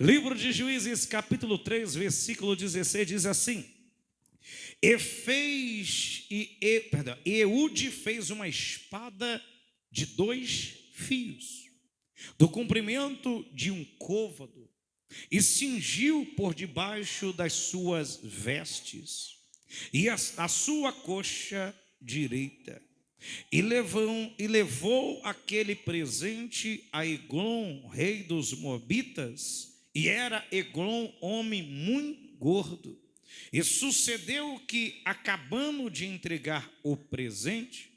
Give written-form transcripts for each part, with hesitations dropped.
Livro de Juízes, capítulo 3, versículo 16, diz assim: Eude fez uma espada de 2 fios, do comprimento de um côvado, e cingiu por debaixo das suas vestes, e a sua coxa direita. E levou aquele presente a Eglon, rei dos Moabitas, e era Eglon homem muito gordo. E sucedeu que, acabando de entregar o presente,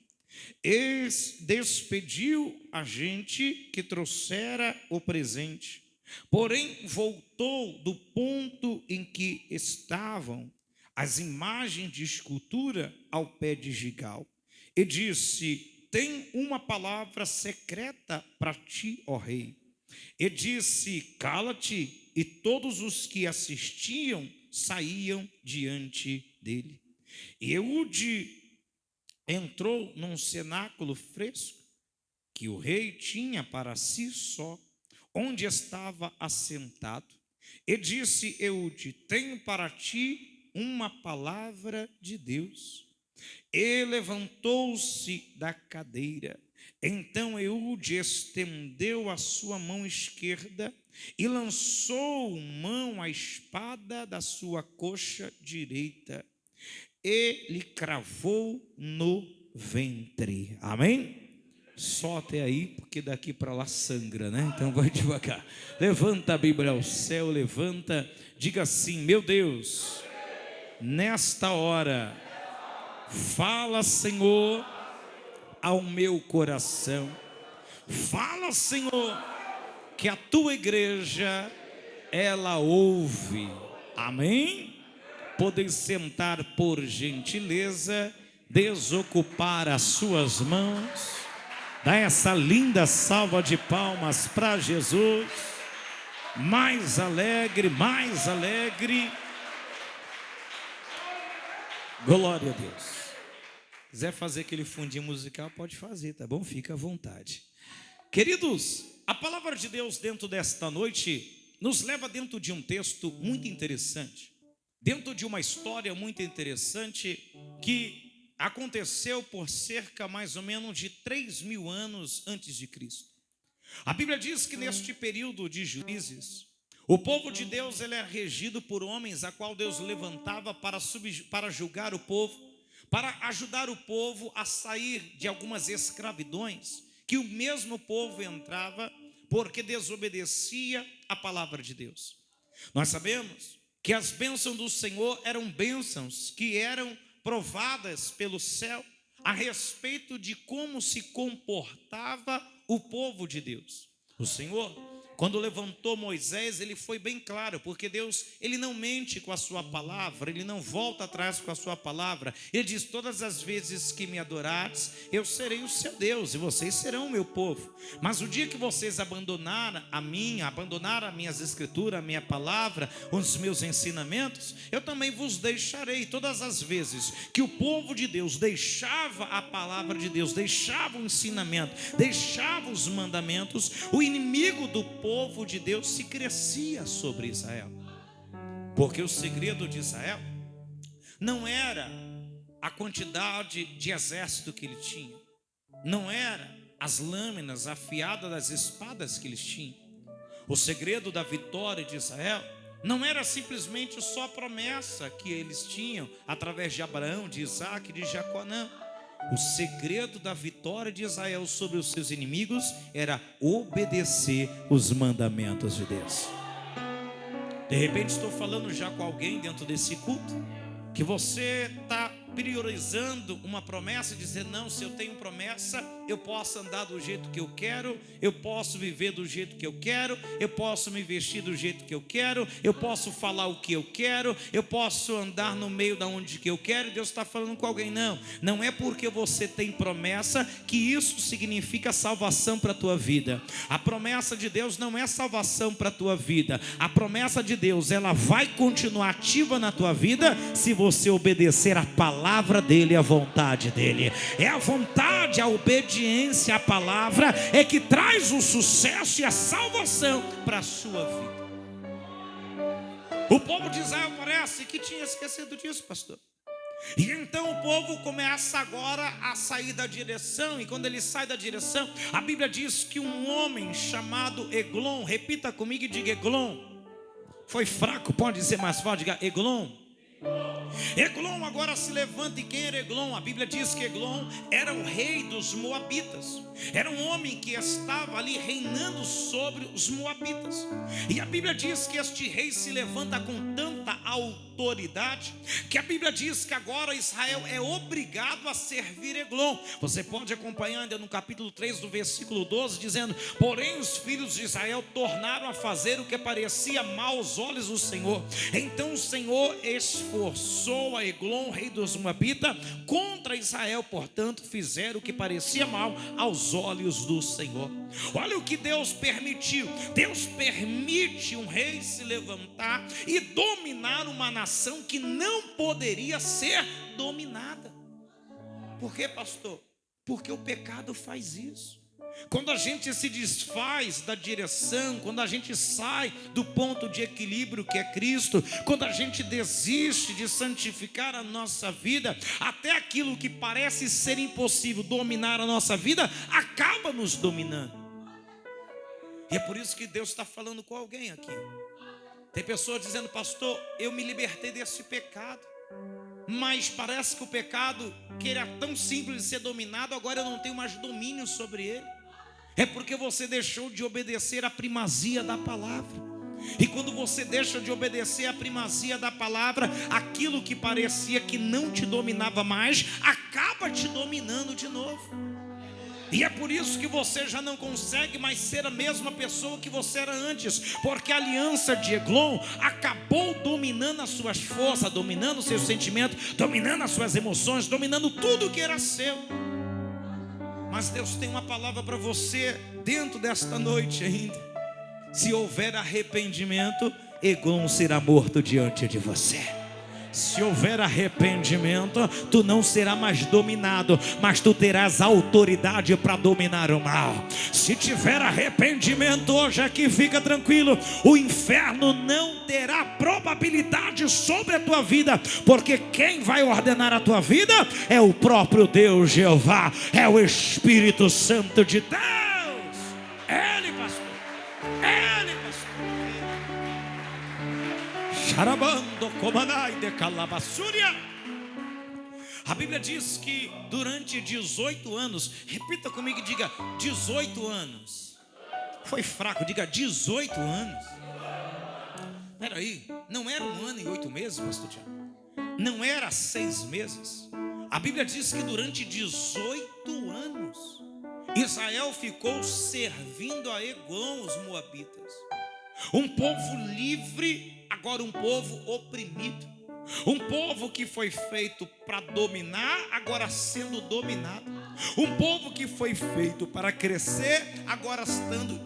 despediu a gente que trouxera o presente, porém voltou do ponto em que estavam as imagens de escultura ao pé de Gigal, e disse: tem uma palavra secreta para ti, ó rei. E disse: cala-te. E todos os que assistiam saíam diante dele. E Eude entrou num cenáculo fresco que o rei tinha para si só, onde estava assentado. E disse Eude: tenho para ti uma palavra de Deus. E levantou-se da cadeira. Então Eude estendeu a sua mão esquerda e lançou mão à espada da sua coxa direita, e lhe cravou no ventre. Amém? Só até aí, porque daqui para lá sangra, né? Então vai devagar. Levanta a Bíblia ao céu, levanta, diga assim: meu Deus, nesta hora, fala, Senhor, ao meu coração. Fala, Senhor, que a tua igreja, ela ouve. Amém? Podem sentar, por gentileza, desocupar as suas mãos. Dá essa linda salva de palmas para Jesus. Mais alegre, mais alegre. Glória a Deus. Quiser fazer aquele fundinho musical, pode fazer, tá bom? Fica à vontade. Queridos, a palavra de Deus dentro desta noite nos leva dentro de um texto muito interessante, dentro de uma história muito interessante que aconteceu por cerca mais ou menos de 3.000 anos antes de Cristo. A Bíblia diz que neste período de juízes, o povo de Deus ele é regido por homens a qual Deus levantava para julgar o povo, para ajudar o povo a sair de algumas escravidões que o mesmo povo entrava porque desobedecia a palavra de Deus. Nós sabemos que as bênçãos do Senhor eram bênçãos que eram provadas pelo céu a respeito de como se comportava o povo de Deus. O Senhor, quando levantou Moisés, ele foi bem claro, porque Deus, ele não mente com a sua palavra, ele não volta atrás com a sua palavra. Ele diz: todas as vezes que me adorardes, eu serei o seu Deus e vocês serão o meu povo. Mas o dia que vocês abandonaram a minhas escrituras, a minha palavra, os meus ensinamentos, eu também vos deixarei. Todas as vezes que o povo de Deus deixava a palavra de Deus, deixava o ensinamento, deixava os mandamentos, o inimigo do povo de Deus se crescia sobre Israel. Porque o segredo de Israel não era a quantidade de exército que ele tinha, não era as lâminas afiadas das espadas que eles tinham. O segredo da vitória de Israel não era simplesmente só a promessa que eles tinham através de Abraão, de Isaac e de Jacó, não. O segredo da vitória de Israel sobre os seus inimigos era obedecer os mandamentos de Deus. De repente estou falando já com alguém dentro desse culto, que você está priorizando uma promessa e dizer: não, se eu tenho promessa, eu posso andar do jeito que eu quero, eu posso viver do jeito que eu quero, eu posso me vestir do jeito que eu quero, eu posso falar o que eu quero, eu posso andar no meio da onde que eu quero. Deus está falando com alguém: não é porque você tem promessa que isso significa salvação para a tua vida. A promessa de Deus não é salvação para a tua vida. A promessa de Deus, ela vai continuar ativa na tua vida se você obedecer a palavra dele, a vontade dele. É a vontade, a obediência à palavra é que traz o sucesso e a salvação para a sua vida. O povo de Israel parece que tinha esquecido disso, pastor. E então o povo começa agora a sair da direção. E quando ele sai da direção, a Bíblia diz que um homem chamado Eglon, repita comigo e diga Eglon. Foi fraco, pode dizer mais forte, diga Eglon. Eglon agora se levanta. E quem era Eglon? A Bíblia diz que Eglon era o rei dos Moabitas. Era um homem que estava ali reinando sobre os Moabitas. E a Bíblia diz que este rei se levanta com tanta autoridade que a Bíblia diz que agora Israel é obrigado a servir Eglon. Você pode acompanhar ainda no capítulo 3 do versículo 12, dizendo: porém os filhos de Israel tornaram a fazer o que parecia mal aos olhos do Senhor. Então o Senhor esforçou a Eglon, rei dos Moabitas, contra Israel. Portanto fizeram o que parecia mal aos olhos do Senhor. Olha o que Deus permitiu. Deus permite um rei se levantar e dominar uma nação que não poderia ser dominada. Por quê, pastor? Porque o pecado faz isso. Quando a gente se desfaz da direção, quando a gente sai do ponto de equilíbrio que é Cristo, quando a gente desiste de santificar a nossa vida, até aquilo que parece ser impossível dominar a nossa vida, acaba nos dominando. E é por isso que Deus está falando com alguém aqui. Tem pessoas dizendo: pastor, eu me libertei desse pecado, mas parece que o pecado, que era tão simples de ser dominado, agora eu não tenho mais domínio sobre ele. É porque você deixou de obedecer a primazia da palavra. E quando você deixa de obedecer a primazia da palavra, aquilo que parecia que não te dominava mais, acaba te dominando de novo. E é por isso que você já não consegue mais ser a mesma pessoa que você era antes, porque a aliança de Eglon acabou dominando as suas forças, dominando os seus sentimentos, dominando as suas emoções, dominando tudo que era seu. Mas Deus tem uma palavra para você dentro desta noite ainda. Se houver arrependimento, Eglon será morto diante de você. Se houver arrependimento, tu não será mais dominado, mas tu terás autoridade para dominar o mal. Se tiver arrependimento hoje aqui, fica tranquilo, o inferno não terá probabilidade sobre a tua vida, porque quem vai ordenar a tua vida é o próprio Deus Jeová, é o Espírito Santo de Deus. Ele, pastor, ele, pastor. Charabando comanai de calabaçúria. A Bíblia diz que durante 18 anos, repita comigo e diga 18 anos. Foi fraco, diga 18 anos. Peraí, não era 1 ano e 8 meses, pastor Tiago? Não era 6 meses? A Bíblia diz que durante 18 anos Israel ficou servindo a Eglon, os moabitas. Um povo livre, agora um povo oprimido. Um povo que foi feito para dominar, agora sendo dominado. Um povo que foi feito para crescer, agora estando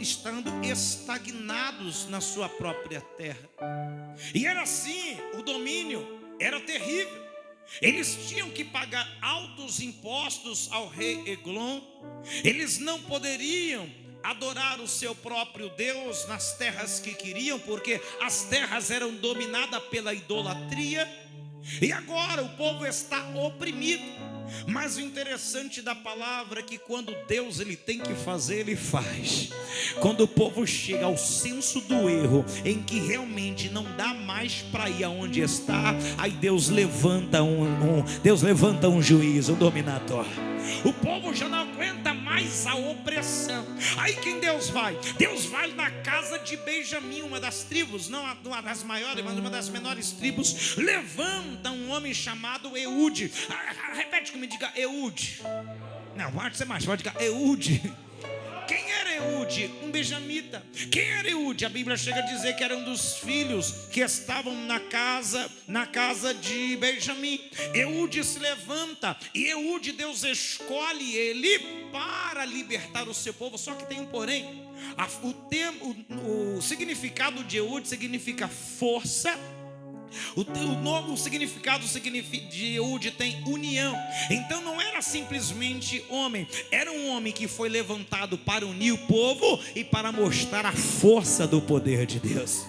estagnados na sua própria terra. E era assim, o domínio era terrível. Eles tinham que pagar altos impostos ao rei Eglon. Eles não poderiam adorar o seu próprio Deus nas terras que queriam, porque as terras eram dominadas pela idolatria. E agora o povo está oprimido. Mas o interessante da palavra é que quando Deus ele tem que fazer, ele faz. Quando o povo chega ao senso do erro, em que realmente não dá mais para ir aonde está, aí Deus levanta um juiz, um dominador. O povo já não aguenta mais a opressão. Aí quem Deus vai? Deus vai na casa de Benjamim, uma das tribos, não uma das maiores, mas uma das menores tribos. Levanta um homem chamado Eude. Repete comigo, diga Eude. Não, pode ser mais, pode dizer Eude. Quem era Eude? Um benjamita. Quem era Eude? A Bíblia chega a dizer que era um dos filhos que estavam na casa de Benjamim. Eude se levanta e Eude, Deus escolhe ele para libertar o seu povo. Só que tem um porém. O significado de Eude significa força. O significado de Eude tem união. Então não era simplesmente homem, era um homem que foi levantado para unir o povo e para mostrar a força do poder de Deus.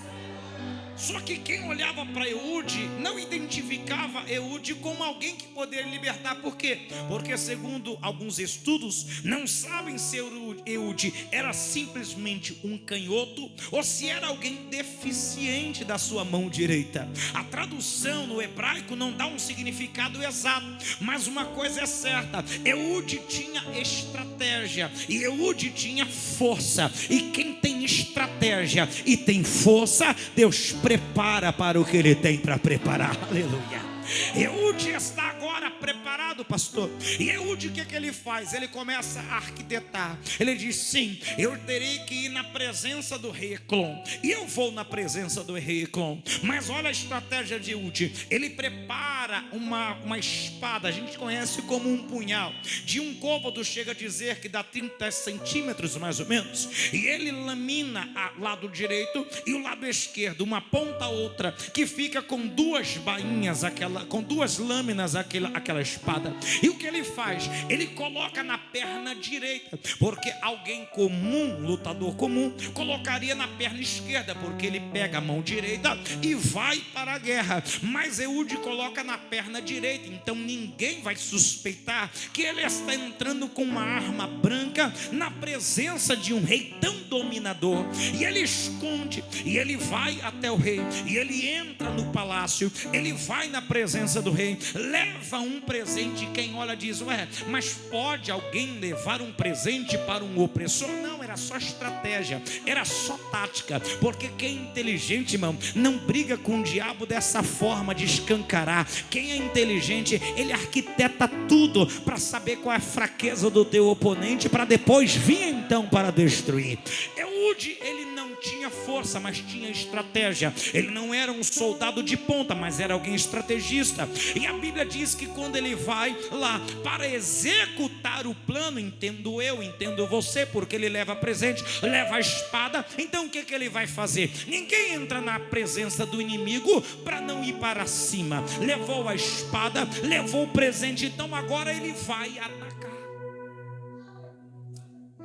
Só que quem olhava para Eude não identificava Eude como alguém que poderia libertar. Por quê? Porque segundo alguns estudos, não sabem se Eude era simplesmente um canhoto ou se era alguém deficiente da sua mão direita. A tradução no hebraico não dá um significado exato, mas uma coisa é certa: Eude tinha estratégia e Eude tinha força. E quem tem estratégia e tem força, Deus prepara para o que Ele tem para preparar. Aleluia. Eude está agora preparado, pastor. E Eude, o que ele faz? Ele começa a arquitetar. Ele diz: sim, eu terei que ir na presença do rei Eglon. E eu vou na presença do rei Eglon. Mas olha a estratégia de Eude. Ele prepara uma espada, a gente conhece como um punhal. De um côvado chega a dizer que dá 30 centímetros mais ou menos. E ele lamina o lado direito e o lado esquerdo, uma ponta a outra, que fica com duas bainhas, com duas lâminas aquela espada. E o que ele faz? Ele coloca na perna direita, porque alguém comum, lutador comum, colocaria na perna esquerda, porque ele pega a mão direita e vai para a guerra. Mas Eude coloca na perna direita, então ninguém vai suspeitar que ele está entrando com uma arma branca na presença de um rei tão dominador. E ele esconde, e ele vai até o rei, e ele entra no palácio, ele vai na presença do rei, leva um presente. Quem olha diz: ué, mas pode alguém levar um presente para um opressor? Não, era só estratégia, era só tática, porque quem é inteligente, irmão, não briga com o diabo dessa forma de escancarar. Quem é inteligente, ele arquiteta tudo para saber qual é a fraqueza do teu oponente, para depois vir então para destruir. Eude, ele não tinha força, mas tinha estratégia. Ele não era um soldado de ponta, mas era alguém estrategista. E a Bíblia diz que quando ele vai lá para executar o plano, entendo eu, entendo você, porque ele leva presente, leva a espada. Então o que ele vai fazer? Ninguém entra na presença do inimigo para não ir para cima. Levou a espada, levou o presente, então agora ele vai atacar.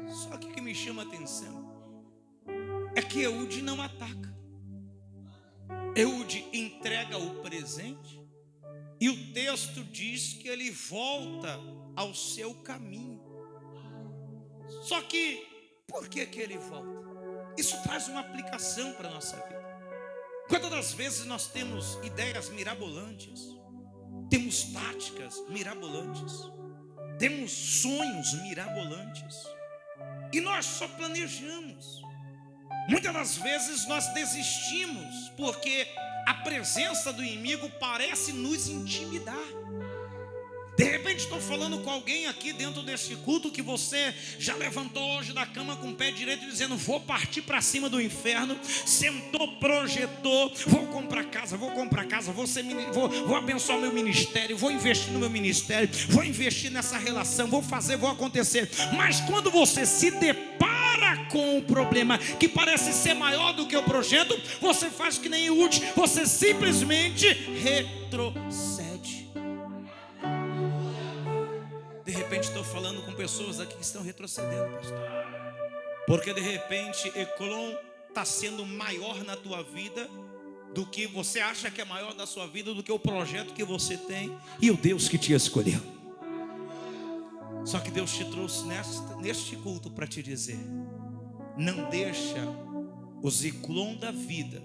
Só que o que me chama a atenção é que Eude não ataca. Eude entrega o presente e o texto diz que ele volta ao seu caminho. Só que, por que ele volta? Isso traz uma aplicação para a nossa vida. Quantas das vezes nós temos ideias mirabolantes, temos táticas mirabolantes, temos sonhos mirabolantes, e nós só planejamos. Muitas das vezes nós desistimos porque a presença do inimigo parece nos intimidar. De repente estou falando com alguém aqui dentro desse culto que você já levantou hoje da cama com o pé direito dizendo: vou partir para cima do inferno. Sentou, projetou: vou comprar casa, vou abençoar meu ministério, vou investir no meu ministério, vou investir nessa relação, vou fazer, vou acontecer. Mas quando você se depara com o problema que parece ser maior do que o projeto, você faz que nem Eude, você simplesmente retrocede. De repente estou falando com pessoas aqui que estão retrocedendo, pastor, porque de repente Eglon está sendo maior na tua vida do que você acha que é maior da sua vida, do que o projeto que você tem e o Deus que te escolheu. Só que Deus te trouxe neste culto para te dizer: não deixa os Eglon da vida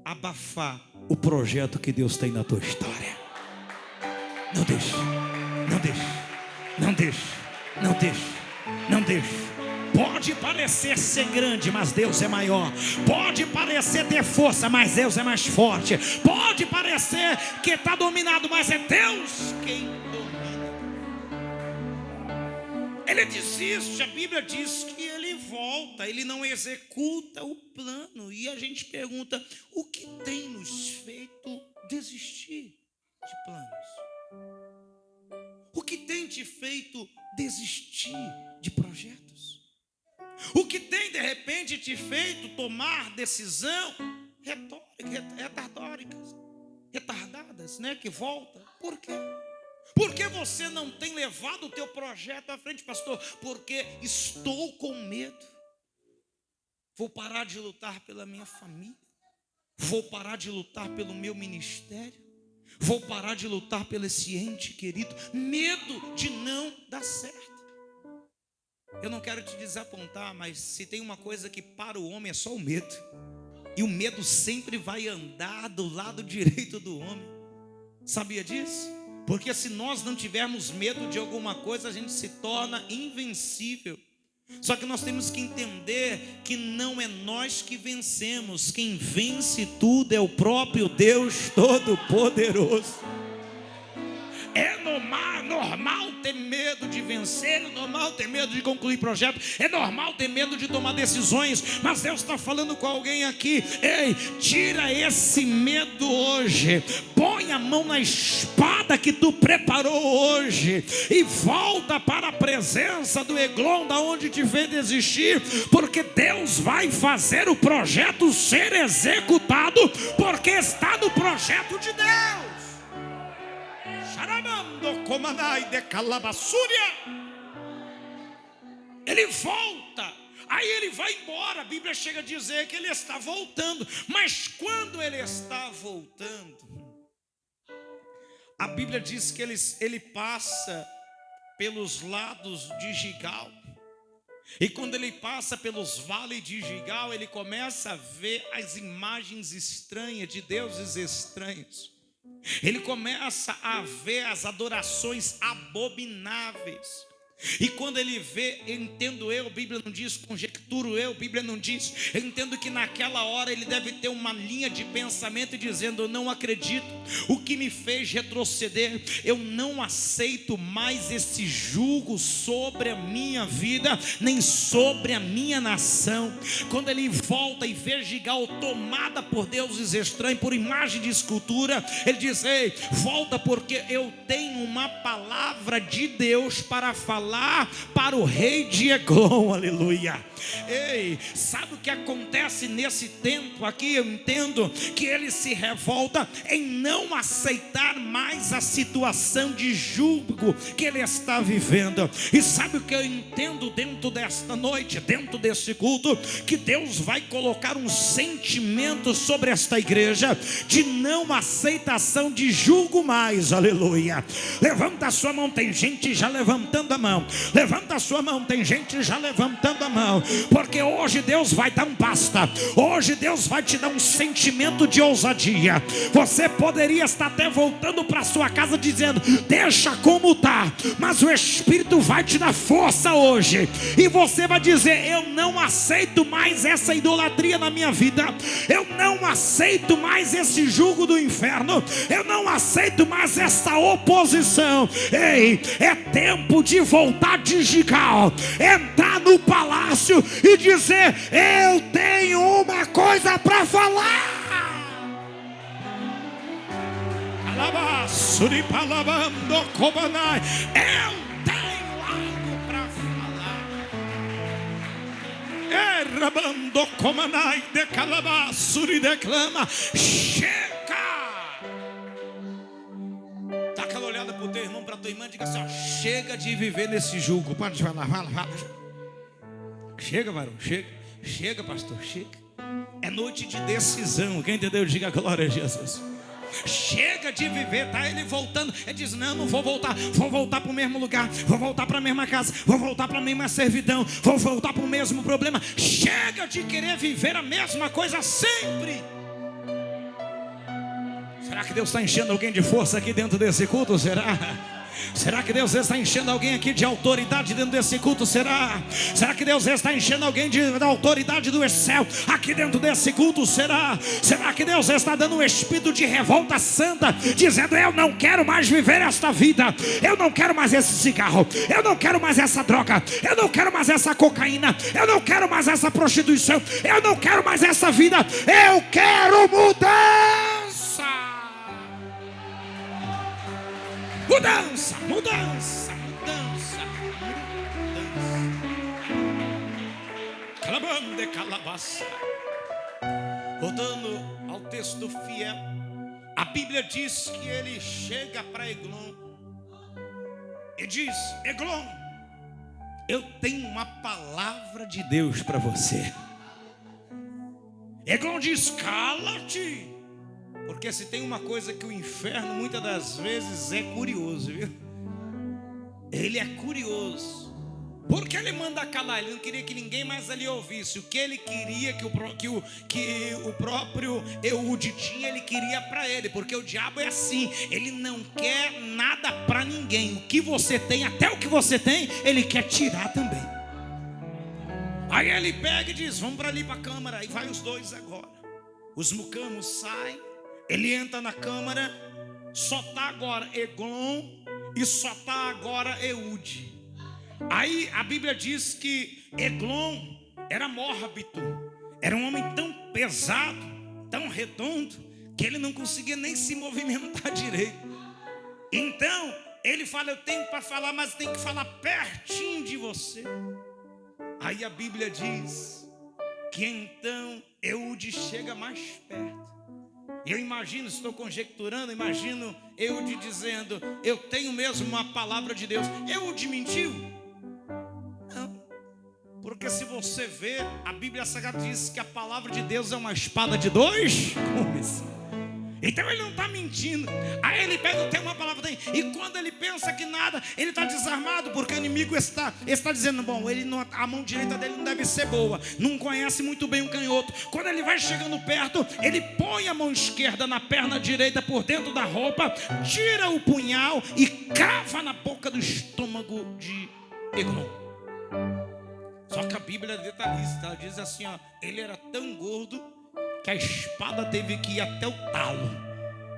abafar o projeto que Deus tem na tua história. Não deixa, não deixa. Não deixe, não deixe, não deixe. Pode parecer ser grande, mas Deus é maior. Pode parecer ter força, mas Deus é mais forte. Pode parecer que está dominado, mas é Deus quem domina. Ele desiste, a Bíblia diz que ele volta, ele não executa o plano. E a gente pergunta: o que tem nos feito desistir de planos? O que tem te feito desistir de projetos? O que tem de repente te feito tomar decisão retardadas, né? Que volta. Por quê? Por que você não tem levado o teu projeto à frente, pastor? Porque estou com medo. Vou parar de lutar pela minha família. Vou parar de lutar pelo meu ministério? Vou parar de lutar pelo esse ente querido? Medo de não dar certo. Eu não quero te desapontar, mas se tem uma coisa que para o homem é só o medo. E o medo sempre vai andar do lado direito do homem. Sabia disso? Porque se nós não tivermos medo de alguma coisa, a gente se torna invencível. Só que nós temos que entender que não é nós que vencemos. Quem vence tudo é o próprio Deus Todo-Poderoso. É normal ter medo de vencer, é normal ter medo de concluir projetos, é normal ter medo de tomar decisões, mas Deus está falando com alguém aqui: ei, tira esse medo hoje, põe a mão na espada que tu preparou hoje e volta para a presença do Eglon, da onde te fez desistir, porque Deus vai fazer o projeto ser executado, porque está no projeto de Deus. Ele volta, aí ele vai embora. A Bíblia chega a dizer que ele está voltando. Mas quando ele está voltando, a Bíblia diz que ele passa pelos lados de Gigal. E quando ele passa pelos vales de Gigal, ele começa a ver as imagens estranhas de deuses estranhos. Ele começa a ver as adorações abomináveis. E quando ele vê, entendo eu, a Bíblia não diz, conjecturo eu, a Bíblia não diz, eu entendo que naquela hora ele deve ter uma linha de pensamento dizendo: eu não acredito, o que me fez retroceder, eu não aceito mais esse jugo sobre a minha vida, nem sobre a minha nação. Quando ele volta e vê Gigal tomada por deuses estranhos, por imagem de escultura, ele diz: ei, volta, porque eu tenho uma palavra de Deus para falar para o rei de Eglon, aleluia. Ei, sabe o que acontece nesse tempo aqui? Eu entendo que ele se revolta em não aceitar mais a situação de jugo que ele está vivendo. E sabe o que eu entendo dentro desta noite, dentro desse culto? Que Deus vai colocar um sentimento sobre esta igreja de não aceitação de jugo mais, aleluia. Levanta a sua mão, tem gente já levantando a mão. Levanta a sua mão, tem gente já levantando a mão. Porque hoje Deus vai dar um basta. Hoje Deus vai te dar um sentimento de ousadia. Você poderia estar até voltando para sua casa dizendo: deixa como está. Mas o Espírito vai te dar força hoje. E você vai dizer: eu não aceito mais essa idolatria na minha vida. Eu não aceito mais esse jugo do inferno. Eu não aceito mais essa oposição. Ei, é tempo de voltar de Gigal, entrar no palácio e dizer: eu tenho uma coisa para falar. Eu tenho algo para falar. Chega. Dá aquela olhada para o teu irmão, para a tua irmã, diga assim: ó, chega de viver nesse jugo. Pode falar, fala. Chega, varão, chega. Chega, pastor, chega. É noite de decisão. Quem entendeu, diga glória a Jesus. Chega de viver, tá ele voltando. Ele diz: não vou voltar. Vou voltar para o mesmo lugar. Vou voltar para a mesma casa. Vou voltar para a mesma servidão. Vou voltar para o mesmo problema. Chega de querer viver a mesma coisa sempre. Será que Deus está enchendo alguém de força aqui dentro desse culto? Será que Deus está enchendo alguém aqui de autoridade dentro desse culto? Será que Deus está enchendo alguém da autoridade do céu aqui dentro desse culto? Será que Deus está dando um espírito de revolta santa, dizendo: eu não quero mais viver esta vida, eu não quero mais esse cigarro, eu não quero mais essa droga, eu não quero mais essa cocaína, eu não quero mais essa prostituição, eu não quero mais essa vida, eu quero mudança. Mudança. Voltando ao texto fiel, a Bíblia diz que ele chega para Eglon e diz: Eglon, eu tenho uma palavra de Deus para você. Eglon diz: cala-te. Porque se tem uma coisa que o inferno muitas das vezes é curioso, viu? Ele é curioso. Por que ele manda calar? Ele não queria que ninguém mais ali ouvisse. O que ele queria que o próprio Eude tinha, ele queria para ele. Porque o diabo é assim, ele não quer nada para ninguém. O que você tem, até o que você tem, ele quer tirar também. Aí ele pega e diz: vamos para ali para a câmara. Aí vai os dois agora. Os mucamos saem, ele entra na câmara. Só está agora Eglon e só está agora Eude. Aí a Bíblia diz que Eglon era mórbido, era um homem tão pesado, tão redondo, que ele não conseguia nem se movimentar direito. Então ele fala: eu tenho para falar, mas tenho que falar pertinho de você. Aí a Bíblia diz que então Eude chega mais perto. Eu imagino, estou conjecturando, imagino Eude dizendo: eu tenho mesmo uma palavra de Deus. Eude mentiu? Não, porque se você ver, a Bíblia Sagrada diz que a palavra de Deus é uma espada de dois gumes. Então ele não está mentindo. Aí ele pega, tem uma palavra dele, e quando ele pensa que nada, ele está desarmado, porque o inimigo está dizendo: bom, ele não, a mão direita dele não deve ser boa, não conhece muito bem o canhoto. Quando ele vai chegando perto, ele põe a mão esquerda na perna direita por dentro da roupa, tira o punhal e crava na boca do estômago de Eglon. Só que a Bíblia é detalhista, ela diz assim, ó, ele era tão gordo que a espada teve que ir até o talo.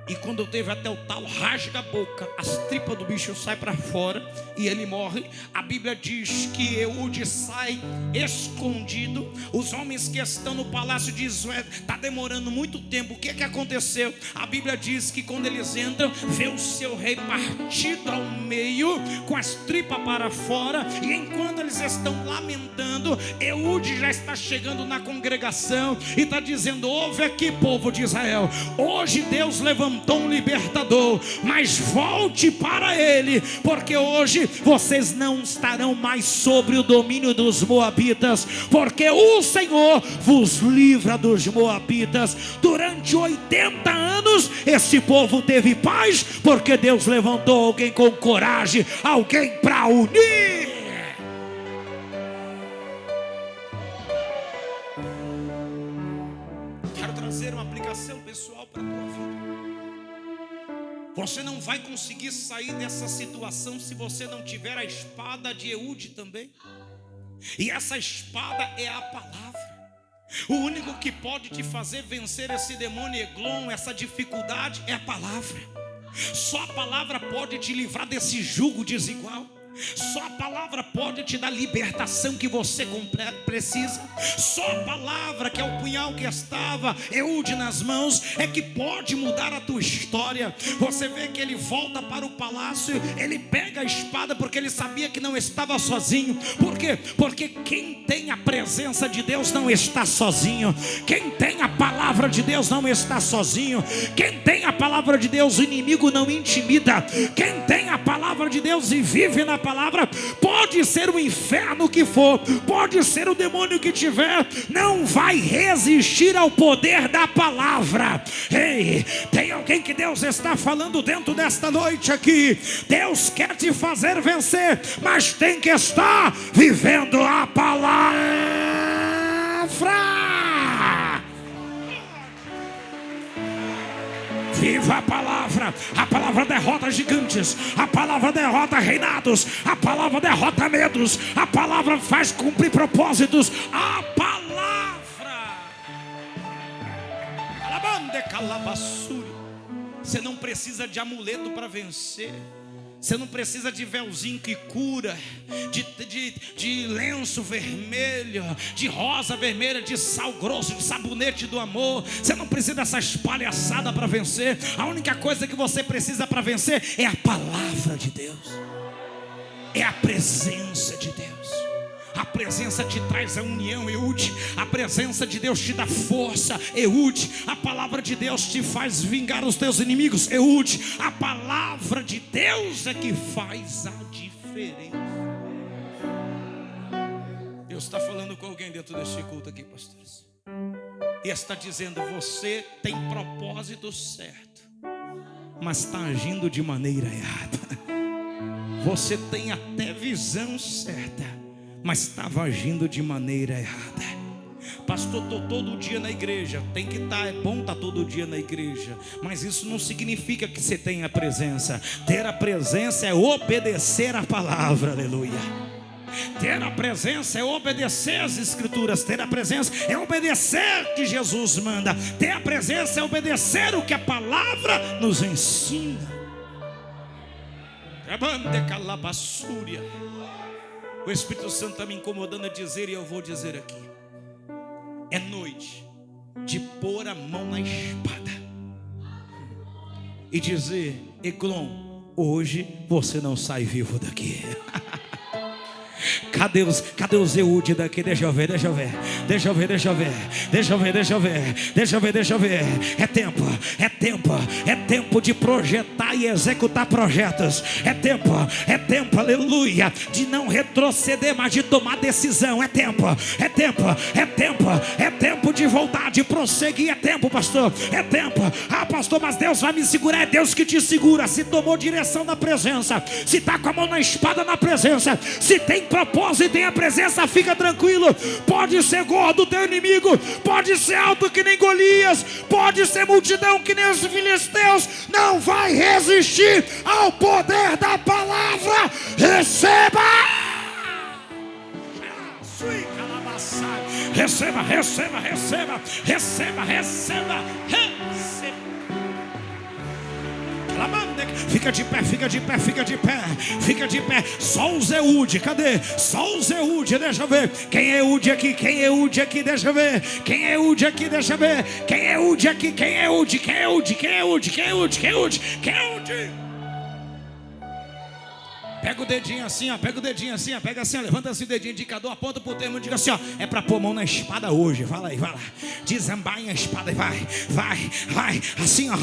E quando teve até o talo, rasga a boca, as tripas do bicho saem para fora e ele morre. A Bíblia diz que Eude sai escondido. Os homens que estão no palácio dizem: está demorando muito tempo, o que aconteceu? A Bíblia diz que quando eles entram, vê o seu rei partido ao meio, com as tripas para fora. E enquanto eles estão lamentando, Eude já está chegando na congregação e está dizendo: ouve aqui, povo de Israel, hoje Deus levantou um libertador, mas volte para ele, porque hoje vocês não estarão mais sobre o domínio dos moabitas, porque o Senhor vos livra dos moabitas. Durante 80 anos esse povo teve paz, porque Deus levantou alguém com coragem, alguém para unir. Quero trazer uma aplicação pessoal para a tua vida. Você não vai conseguir sair dessa situação se você não tiver a espada de Eude também. E essa espada é a palavra. O único que pode te fazer vencer esse demônio Eglon, essa dificuldade, é a palavra. Só a palavra pode te livrar desse jugo desigual. Só a palavra pode te dar a libertação que você precisa. Só a palavra, que é o punhal que estava Eude nas mãos, é que pode mudar a tua história. Você vê que ele volta para o palácio, ele pega a espada porque ele sabia que não estava sozinho. Por quê? Porque quem tem a presença de Deus não está sozinho. Quem tem a palavra de Deus não está sozinho. Quem tem a palavra de Deus, o inimigo não intimida. Quem tem a palavra de Deus e vive na palavra, pode ser o inferno que for, pode ser o demônio que tiver, não vai resistir ao poder da palavra. Ei, tem alguém que Deus está falando dentro desta noite aqui? Deus quer te fazer vencer, mas tem que estar vivendo a palavra. Viva a palavra derrota gigantes, a palavra derrota reinados, a palavra derrota medos, a palavra faz cumprir propósitos, a palavra. Você não precisa de amuleto para vencer. Você não precisa de véuzinho que cura, de lenço vermelho, de rosa vermelha, de sal grosso, de sabonete do amor. Você não precisa dessas palhaçadas para vencer. A única coisa que você precisa para vencer é a palavra de Deus, é a presença de Deus. A presença te traz a união, Eude. A presença de Deus te dá força, Eude. A palavra de Deus te faz vingar os teus inimigos, Eude. A palavra de Deus é que faz a diferença. Deus está falando com alguém dentro deste culto aqui, pastores. e está dizendo: você tem propósito certo, mas está agindo de maneira errada. Você tem até visão certa, mas estava agindo de maneira errada. Pastor, estou todo dia na igreja. Tem que estar, é bom estar todo dia na igreja, mas isso não significa que você tenha a presença. Ter a presença é obedecer a palavra, aleluia. Ter a presença é obedecer as escrituras. Ter a presença é obedecer o que Jesus manda. Ter a presença é obedecer o que a palavra nos ensina. O Espírito Santo está me incomodando a dizer, e eu vou dizer aqui: é noite de pôr a mão na espada e dizer: Eglon, hoje você não sai vivo daqui. Cadê os Eude daqui? Deixa eu ver. É tempo de projetar e executar projetos. É tempo, aleluia, de não retroceder, mas de tomar decisão. É tempo de voltar, de prosseguir. É tempo, pastor, é tempo. Ah, pastor, mas Deus vai me segurar. É Deus que te segura. Se tomou direção na presença, se está com a mão na espada na presença, se tem propósito e tem a presença, fica tranquilo. Pode ser gordo o teu inimigo, pode ser alto que nem Golias, pode ser multidão que nem os filisteus, não vai resistir ao poder da palavra. Receba! Fica de pé. Só o Zeude, cadê? Só o Zeude, deixa eu ver. Quem é Eude aqui? Deixa eu ver. Quem é Eude aqui? Deixa eu ver. Quem é Eude aqui? Quem é Eude? Pega o dedinho assim, ó, pega assim, ó, levanta assim o dedinho indicador, aponta pro termo e diga assim, ó: é para pôr a mão na espada hoje. Vai lá, desembainha a espada e vai, assim, ó.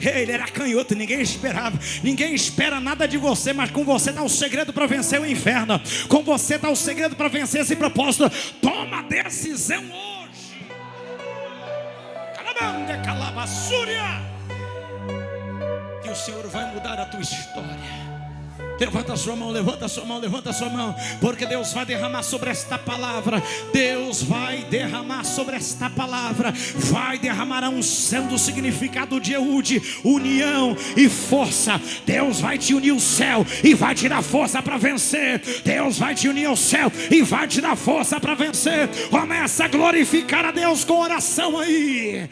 Ele era canhoto, ninguém esperava, ninguém espera nada de você, mas com você está o segredo para vencer o inferno, com você está o segredo para vencer esse propósito. Toma a decisão hoje. Que o Senhor vai mudar a tua história. Levanta sua mão, porque Deus vai derramar sobre esta palavra. Vai derramar a unção do significado de Eude, união e força. Deus vai te unir ao céu e vai te dar força para vencer. Deus vai te unir ao céu e vai te dar força para vencer. Começa a glorificar a Deus com oração aí.